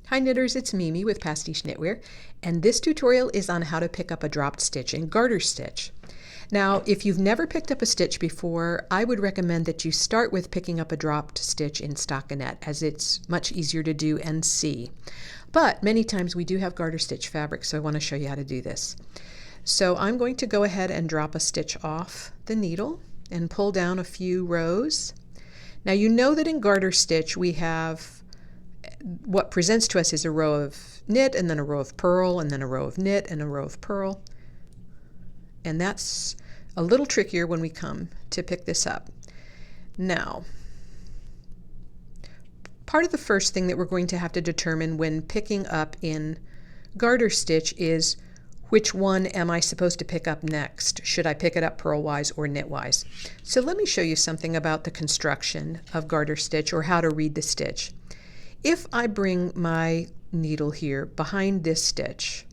Hi knitters, it's Mimi with Pastiche Knitwear, and this tutorial is on how to pick up a dropped stitch in garter stitch. Now, if you've never picked up a stitch before, I would recommend that you start with picking up a dropped stitch in stockinette, as it's much easier to do and see. But many times we do have garter stitch fabric, so I want to show you how to do this. So I'm going to go ahead and drop a stitch off the needle and pull down a few rows. Now you know that in garter stitch we have what presents to us is a row of knit and then a row of purl and then a row of knit and a row of purl. And that's a little trickier when we come to pick this up. Now, part of the first thing that we're going to have to determine when picking up in garter stitch is which one am I supposed to pick up next? Should I pick it up purlwise or knitwise? So let me show you something about the construction of garter stitch, or how to read the stitch. If I bring my needle here behind this stitch,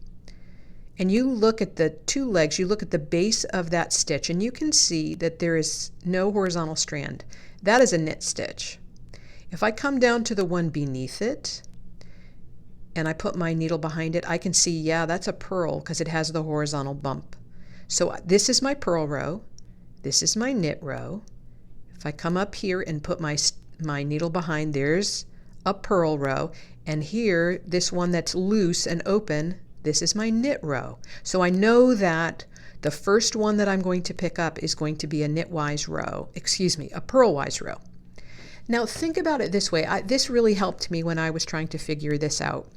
and you look at the two legs, you look at the base of that stitch, and you can see that there is no horizontal strand. That is a knit stitch. If I come down to the one beneath it, and I put my needle behind it, I can see, yeah, that's a purl because it has the horizontal bump. So this is my purl row, this is my knit row. If I come up here and put my needle behind, there's a purl row, and here, this one that's loose and open, this is my knit row. So I know that the first one that I'm going to pick up is going to be a knitwise row, a purlwise row. Now think about it this way. This really helped me when I was trying to figure this out.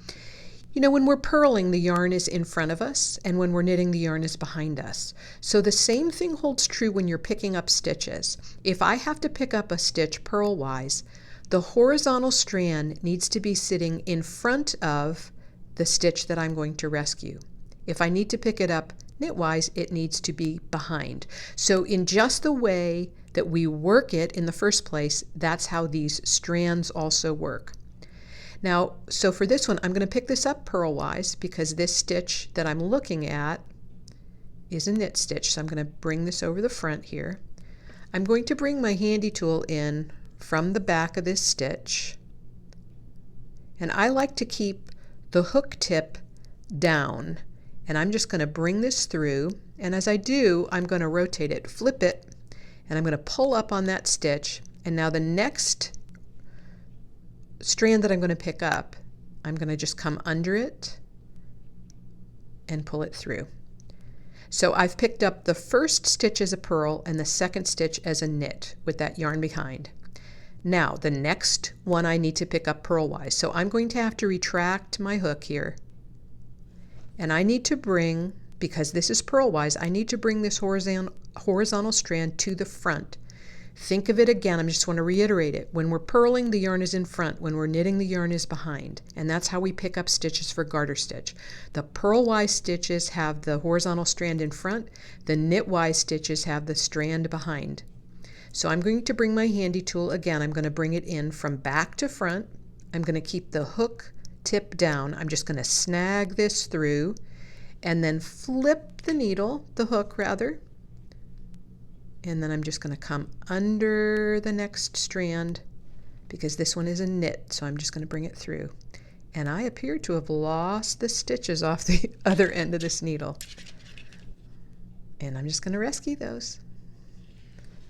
You know, when we're purling, the yarn is in front of us, and when we're knitting, the yarn is behind us. So the same thing holds true when you're picking up stitches. If I have to pick up a stitch purlwise, the horizontal strand needs to be sitting in front of the stitch that I'm going to rescue. If I need to pick it up knitwise, it needs to be behind. So in just the way that we work it in the first place, that's how these strands also work. Now, so for this one, I'm going to pick this up purlwise because this stitch that I'm looking at is a knit stitch. So I'm going to bring this over the front here. I'm going to bring my handy tool in from the back of this stitch, and I like to keep the hook tip down, and I'm just going to bring this through, and as I do, I'm going to rotate it, flip it, and I'm going to pull up on that stitch. And now the next strand that I'm going to pick up, I'm going to just come under it and pull it through. So I've picked up the first stitch as a purl and the second stitch as a knit with that yarn behind. Now the next one I need to pick up purlwise. So I'm going to have to retract my hook here, and I need to bring, because this is purlwise, I need to bring this horizontal strand to the front. Think of it again, I just want to reiterate it. When we're purling, the yarn is in front. When we're knitting, the yarn is behind. And that's how we pick up stitches for garter stitch. The purlwise stitches have the horizontal strand in front. The knitwise stitches have the strand behind. So I'm going to bring my handy tool again. I'm going to bring it in from back to front. I'm going to keep the hook tip down. I'm just going to snag this through and then flip the needle, the hook rather, and then I'm just going to come under the next strand because this one is a knit, so I'm just going to bring it through. And I appear to have lost the stitches off the other end of this needle. And I'm just going to rescue those.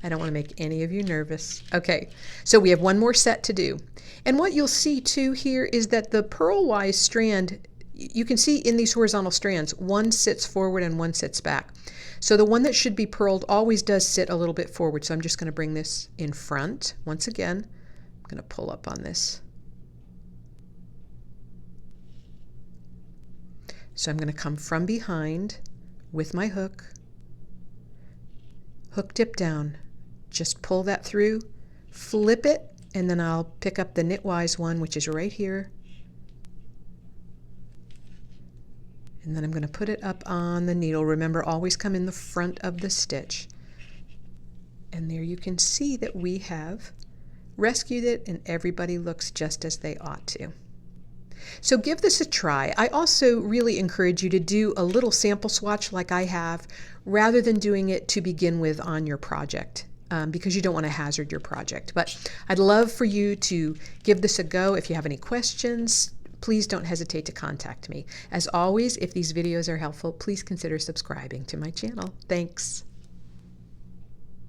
I don't want to make any of you nervous. Okay, so we have one more set to do. And what you'll see too here is that the purlwise strand, you can see in these horizontal strands, one sits forward and one sits back. So the one that should be purled always does sit a little bit forward. So I'm just going to bring this in front. Once again, I'm going to pull up on this. So I'm going to come from behind with my hook tip down. Just pull that through, flip it, and then I'll pick up the knitwise one, which is right here. And then I'm going to put it up on the needle. Remember, always come in the front of the stitch. And there you can see that we have rescued it, and everybody looks just as they ought to. So give this a try. I also really encourage you to do a little sample swatch like I have, rather than doing it to begin with on your project. Because you don't want to hazard your project. But I'd love for you to give this a go. If you have any questions, please don't hesitate to contact me. As always, if these videos are helpful, please consider subscribing to my channel. Thanks.